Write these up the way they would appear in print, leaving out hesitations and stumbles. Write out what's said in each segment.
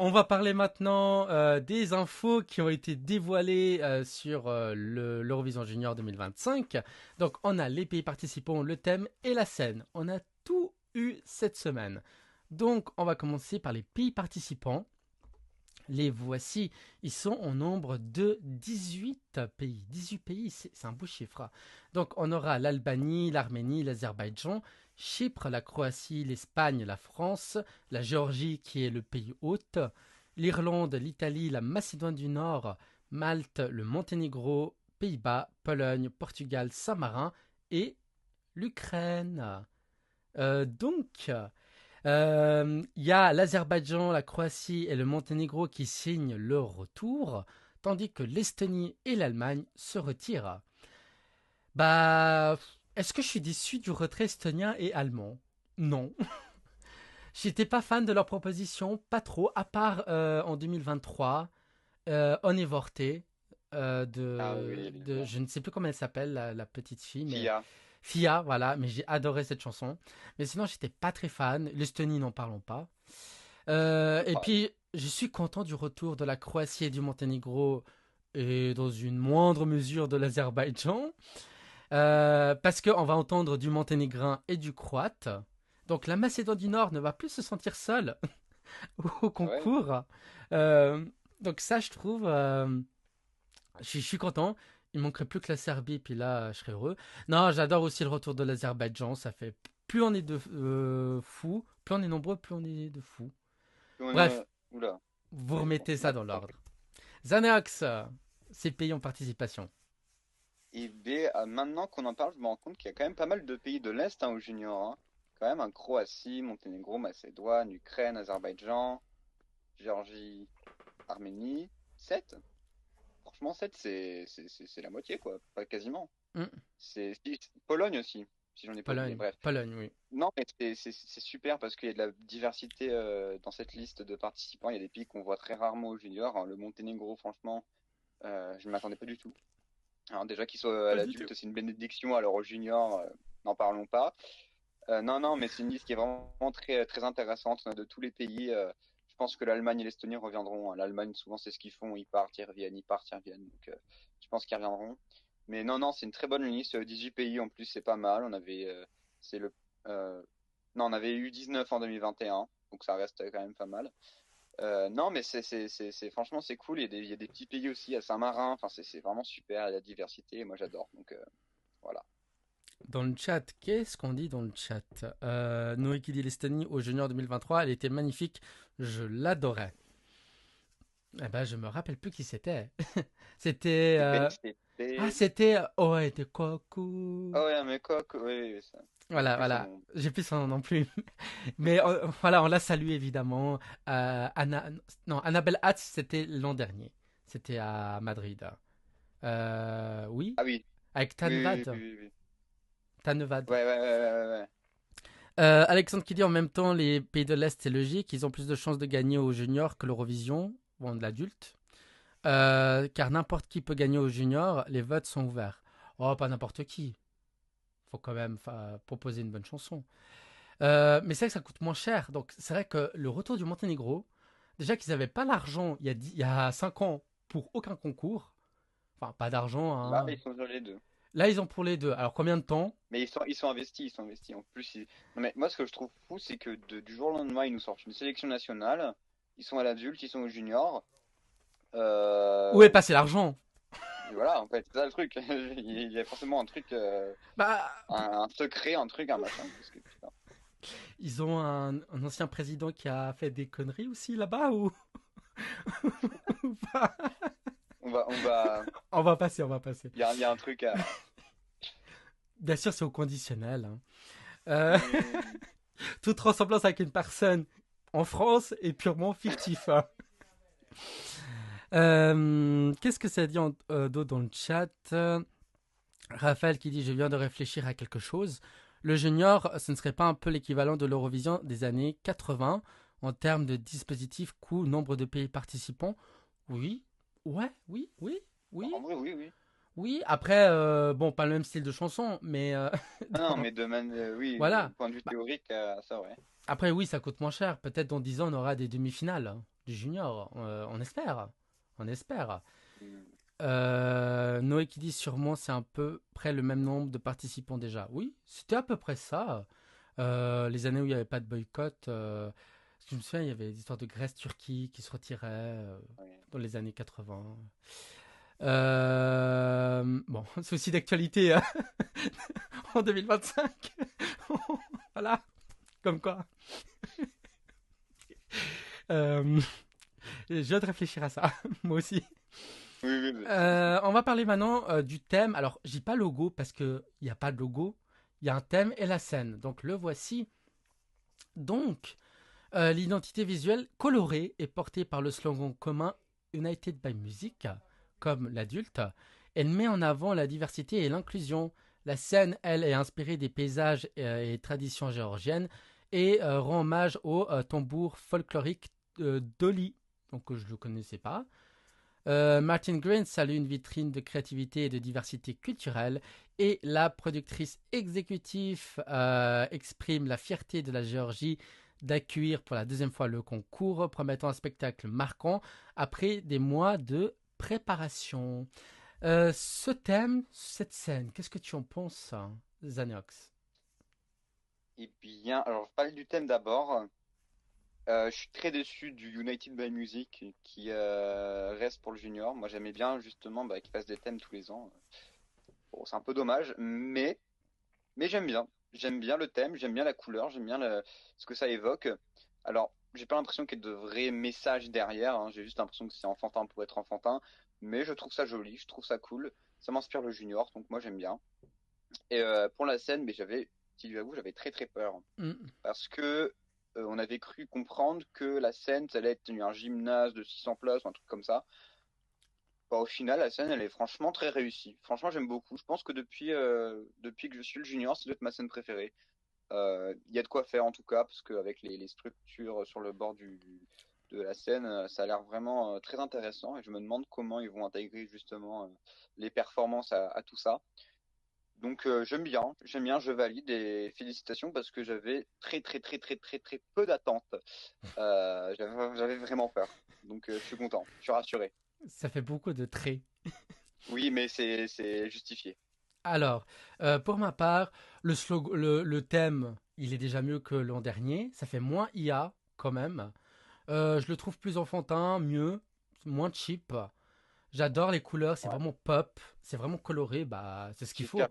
On va parler maintenant des infos qui ont été dévoilées sur l'Eurovision Junior 2025. Donc, on a les pays participants, le thème et la scène. On a tout eu cette semaine. Donc, on va commencer par les pays participants. Les voici, ils sont au nombre de 18 pays. 18 pays, c'est un beau chiffre. Donc on aura l'Albanie, l'Arménie, l'Azerbaïdjan, Chypre, la Croatie, l'Espagne, la France, la Géorgie qui est le pays hôte, l'Irlande, l'Italie, la Macédoine du Nord, Malte, le Monténégro, Pays-Bas, Pologne, Portugal, Saint-Marin et l'Ukraine. Il y a l'Azerbaïdjan, la Croatie et le Monténégro qui signent leur retour, tandis que l'Estonie et l'Allemagne se retirent. Bah, est-ce que je suis déçu du retrait estonien et allemand? Non. J'étais pas fan de leur proposition, pas trop, à part en 2023, Onevorte, Ah oui, je évidemment. ne sais plus comment elle s'appelle, la petite fille, mais Fia. Fia, voilà, mais j'ai adoré cette chanson. Mais sinon, j'étais pas très fan. L'Estonie, n'en parlons pas. Et Bah, puis, je suis content du retour de la Croatie et du Monténégro, et dans une moindre mesure de l'Azerbaïdjan, parce qu'on va entendre du monténégrin et du croate. Donc, la Macédoine du Nord ne va plus se sentir seule au ah ouais. concours. Euh, donc, ça, je trouve, je suis content. Il manquerait plus que la Serbie, puis là, je serais heureux. Non, j'adore aussi le retour de l'Azerbaïdjan. Ça fait plus on est de fous, plus on est nombreux, plus on est de fous. Bref, Oula. vous Oui, bon, remettez ça dans d'accord. l'ordre. Xanax, ces pays en participation. Et B, maintenant qu'on en parle, je me rends compte qu'il y a quand même pas mal de pays de l'Est au junior, hein. Quand même, un Croatie, Monténégro, Macédoine, Ukraine, Azerbaïdjan, Géorgie, Arménie. 7. Franchement, 7, c'est la moitié, quoi. Pas quasiment. Hmm, Pologne aussi, si j'en ai pas oublié. Pologne, Bref. Pologne, oui. Non, mais c'est super parce qu'il y a de la diversité dans cette liste de participants. Il y a des pays qu'on voit très rarement au junior, hein. Le Monténégro, franchement, je ne m'attendais pas du tout. Alors déjà qu'il soit à Pas du tout. l'adulte, c'est une bénédiction. Alors au junior, n'en parlons pas. Non, non, mais c'est une liste qui est vraiment très, très intéressante de tous les pays. Je pense que l'Allemagne et l'Estonie reviendront, hein. L'Allemagne, souvent, c'est ce qu'ils font. Ils partent, ils reviennent, ils partent, ils reviennent. Donc, je pense qu'ils reviendront. Mais non, non, c'est une très bonne liste. 18 pays en plus, c'est pas mal. C'est le, euh, non, on avait eu 19 en 2021. Donc ça reste quand même pas mal. Non, mais franchement, c'est cool. Il y a des petits pays aussi à Saint-Marin. Enfin, c'est vraiment super. Il y a la diversité. Et moi, j'adore. Donc, voilà. Dans le chat, qu'est-ce qu'on dit dans le chat? Noé qui dit l'Estonie au Junior 2023, elle était magnifique, je l'adorais. Eh ben, je me rappelle plus qui c'était. C'était. Ah, BCP. c'était. Oh, ouais, c'était Koku. Ah ouais, mais quoi, oui, oui, ça. J'ai Voilà, plus son voilà. nom. J'ai plus son nom non plus. Mais voilà, on l'a salué évidemment. Non, Annabelle Hatch, c'était l'an dernier. C'était à Madrid. Oui, Ah oui, avec oui, oui, Tanvad. oui, oui, oui. Tanvad. Ouais, ouais, ouais, ouais, ouais, ouais. Alexandre qui dit en même temps, les pays de l'Est, c'est logique. Ils ont plus de chances de gagner au junior que l'Eurovision, ou de l'adulte. Car n'importe qui peut gagner au junior, les votes sont ouverts. Oh, pas n'importe qui. Faut quand même proposer une bonne chanson. Mais c'est vrai que ça coûte moins cher. Donc c'est vrai que le retour du Monténégro, déjà qu'ils n'avaient pas l'argent il y a 5 ans pour aucun concours. Enfin, pas d'argent, Là, hein. ils sont sur les deux. Là, ils ont pour les deux. Alors combien de temps? Mais ils sont investis, ils sont investis. En plus, non, mais moi, ce que je trouve fou, c'est que du jour au lendemain, ils nous sortent une sélection nationale. Ils sont à l'adulte, ils sont au junior. Où est Euh, passé l'argent? et voilà, en fait, c'est ça le truc. Il y a forcément un truc, Bah, un secret, un truc, un machin. Parce que, putain. ils ont un ancien président qui a fait des conneries aussi là-bas ou, ou pas? On va, On va passer, on va passer. il y a un truc à. Bien sûr, c'est au conditionnel, hein. Oui, Euh, oui, oui. toute ressemblance avec une personne en France est purement fictif, hein. Qu'est-ce que ça dit d'autre dans le chat? Raphaël qui dit je viens de réfléchir à quelque chose. Le junior, ce ne serait pas un peu l'équivalent de l'Eurovision des années 80 en termes de dispositif, coût, nombre de pays participants? Oui, ouais, oui, oui, oui, En vrai, oui, oui. oui. Après, bon, pas le même style de chanson, mais Ah non, mais oui, voilà. point de vue Bah, théorique, ça, ouais. après, oui, ça coûte moins cher. Peut-être dans 10 ans, on aura des demi-finales. du junior. On espère. On espère. Hmm. Noé qui dit sûrement c'est à peu près le même nombre de participants déjà. Oui, c'était à peu près ça. Les années où il n'y avait pas de boycott, parce que je me souviens, il y avait des histoires de Grèce-Turquie qui se retiraient Ouais. dans les années 80. Bon, c'est aussi d'actualité hein, en 2025. Voilà, comme quoi. Euh, je viens de réfléchir à ça, moi aussi. Oui, oui, oui. On va parler maintenant du thème. Alors, je dis pas logo parce qu'il n'y a pas de logo. Il y a un thème et la scène. Donc, le voici. Donc, l'identité visuelle colorée est portée par le slogan commun United by Music, comme l'adulte. Elle met en avant la diversité et l'inclusion. La scène, elle, est inspirée des paysages et traditions géorgiennes et rend hommage au tambour folklorique d'Oli, donc que je ne le connaissais pas. Martin Green salue une vitrine de créativité et de diversité culturelle et la productrice exécutive exprime la fierté de la Géorgie d'accueillir pour la deuxième fois le concours, promettant un spectacle marquant après des mois de préparation. Ce thème, cette scène, qu'est-ce que tu en penses, Zanox? Eh bien, alors je parle du thème d'abord. Je suis très déçu du United by Music qui reste pour le junior. Moi, j'aimais bien justement qu'il fasse des thèmes tous les ans. Bon, c'est un peu dommage, mais j'aime bien. J'aime bien le thème, j'aime bien la couleur, j'aime bien ce que ça évoque. Alors, j'ai pas l'impression qu'il y ait de vrais messages derrière, hein. J'ai juste l'impression que c'est enfantin pour être enfantin, mais je trouve ça joli, je trouve ça cool. Ça m'inspire le junior, donc moi j'aime bien. Et pour la scène, mais si j'avoue, j'avais très très peur Mm. parce que on avait cru comprendre que la scène, ça allait être un gymnase de 600 places, ou un truc comme ça. Bah, au final, la scène, elle est franchement très réussie. Franchement, j'aime beaucoup. Je pense que depuis que je suis le junior, c'est peut-être ma scène préférée. Il y a de quoi faire en tout cas, parce qu'avec les structures sur le bord de la scène, ça a l'air vraiment très intéressant et je me demande comment ils vont intégrer justement les performances à tout ça. Donc j'aime bien, je valide et félicitations parce que j'avais très très très très très très peu d'attentes. J'avais vraiment peur. Donc je suis content, je suis rassuré. Ça fait beaucoup de traits. Oui, mais c'est justifié. Alors, pour ma part, le thème, il est déjà mieux que l'an dernier. Ça fait moins IA quand même. Je le trouve plus enfantin, mieux, moins cheap. J'adore les couleurs, c'est Ouais. vraiment pop, c'est vraiment coloré, bah c'est ce qu'il faut. J'espère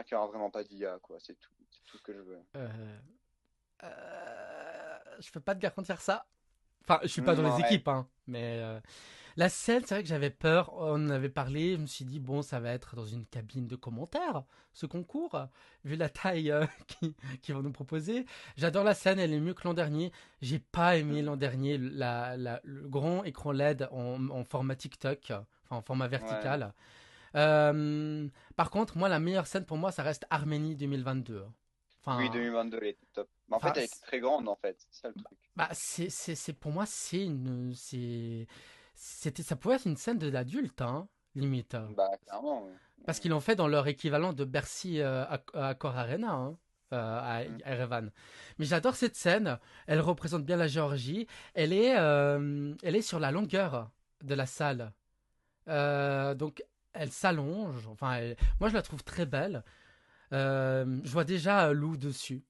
qu'il y aura vraiment pas d'IA, quoi. C'est tout ce que je veux. Euh, je peux pas te garantir ça. Enfin, je suis pas dans les Ouais, équipes, hein, mais la scène, c'est vrai que j'avais peur. On en avait parlé. Je me suis dit, bon, ça va être dans une cabine de commentaires, ce concours, vu la taille qu'ils vont nous proposer. J'adore la scène, elle est mieux que l'an dernier. J'ai pas aimé l'an dernier le grand écran LED en format TikTok, enfin en format ouais. vertical. Euh, Par contre, moi, la meilleure scène pour moi, ça reste Arménie 2022. Oui, Enfin, 2022, elle était top. Mais en fait, enfin, elle était très grande, en fait. C'est ça le truc. bah, pour moi, ça pouvait être une scène de l'adulte, hein, limite. Bah, clairement. Ouais. Parce qu'ils l'ont fait dans leur équivalent de Bercy à Accor Arena, hein, à Mm. Erevan. Mais j'adore cette scène. Elle représente bien la Géorgie. Elle est sur la longueur de la salle. Donc, elle s'allonge. Enfin, moi, je la trouve très belle. Je vois déjà Lou dessus.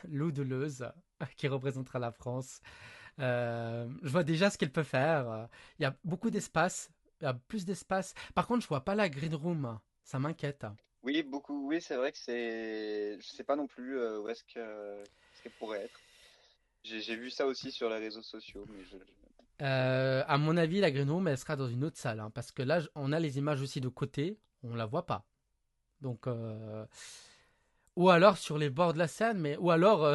Lou Deleuze, qui représentera la France. Je vois déjà ce qu'elle peut faire. Il y a beaucoup d'espace. Il y a plus d'espace. Par contre, je vois pas la green room. Ça m'inquiète. Oui, beaucoup. Oui, c'est vrai que je sais pas non plus ce qu'elle pourrait être. J'ai vu ça aussi sur les réseaux sociaux, mais À mon avis, la green room, elle sera dans une autre salle. Hein, parce que là, on a les images aussi de côté. On la voit pas. Donc, ou alors sur les bords de la scène. Ou alors,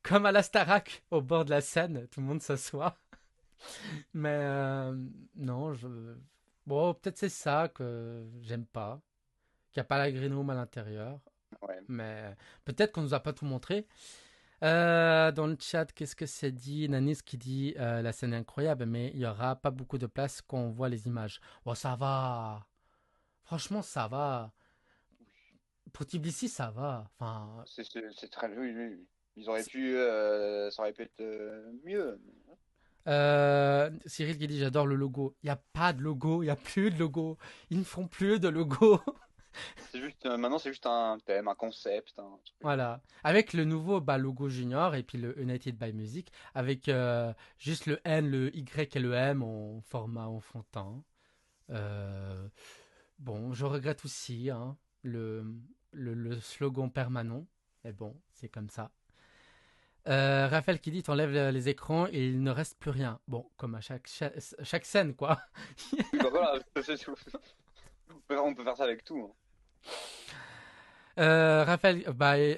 comme à la Starac, au bord de la scène, tout le monde s'assoit. Mais non, bon, peut-être c'est ça que j'aime pas. Qu'il n'y a pas la green room à l'intérieur. ouais. Mais peut-être qu'on nous a pas tout montré. Dans le chat, qu'est-ce que c'est dit? Nanis qui dit la scène est incroyable, mais il y aura pas beaucoup de place quand on voit les images. Oh, ça va. Franchement, ça va. Pour Tbilissi, ça va. Enfin, C'est très. Oui, oui, oui. Ça aurait pu être mieux. Cyril qui dit j'adore le logo. Il n'y a pas de logo, il n'y a plus de logo. Ils ne font plus de logo. C'est juste, maintenant, c'est juste un thème, un concept, un truc. Voilà. Avec le nouveau logo junior et puis le United by Music, avec juste le N, le Y et le M en format enfantin. Euh, bon, je regrette aussi hein, le, le slogan permanent. Mais bon, c'est comme ça. Raphaël qui dit t'enlèves les écrans et il ne reste plus rien. Bon, comme à chaque scène, quoi. Oui, bah voilà, c'est tout. On peut faire ça avec tout, hein. Raphaël,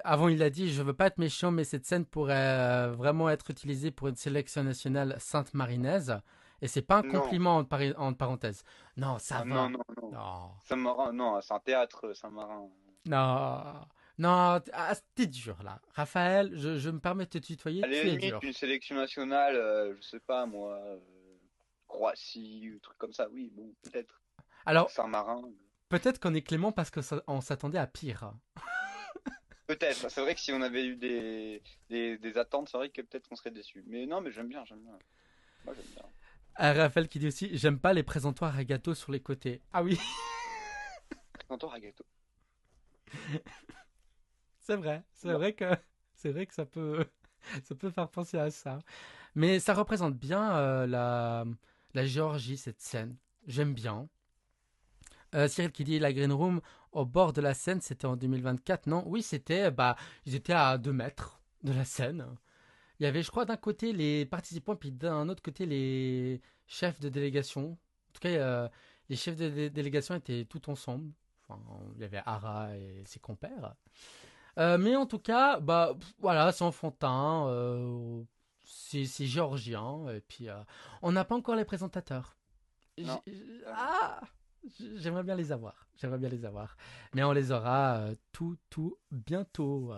avant il a dit je veux pas être méchant, mais cette scène pourrait vraiment être utilisée pour une sélection nationale sainte-marinaise. Et c'est pas un Non, compliment entre parenthèses. Non, ça ah, non, va. non, non. Non, Saint-Marin, non, c'est un théâtre, Saint-Marin. non, non, t'es dur là. Raphaël, je me permets de te tutoyer, À la tu es limite, dur. une sélection nationale, je sais pas moi, Croatie, ou truc comme ça, oui, bon, peut-être. Alors, Saint-Marin, peut-être qu'on est clément parce qu'on s'attendait à pire. peut-être. C'est vrai que si on avait eu des attentes, c'est vrai que peut-être qu'on serait déçus. Mais non, mais j'aime bien, j'aime bien. Moi, j'aime bien. Raphaël qui dit aussi j'aime pas les présentoirs à gâteaux sur les côtés. Ah oui, Présentoir à gâteau. c'est vrai que ça peut faire penser à ça. Mais ça représente bien la Géorgie, cette scène. J'aime bien. Cyril qui dit la Green Room au bord de la Seine, c'était en 2024. Non, oui, c'était, ils étaient à 2 mètres de la Seine. Il y avait, je crois, d'un côté les participants, puis d'un autre côté les chefs de délégation. En tout cas, les chefs de délégation étaient tout ensemble. Enfin, il y avait Ara et ses compères. Mais en tout cas, voilà, c'est enfantin, c'est géorgien, et puis on n'a pas encore les présentateurs. Non, J- ça, non. Ah, j'aimerais bien les avoir, j'aimerais bien les avoir, mais on les aura tout bientôt.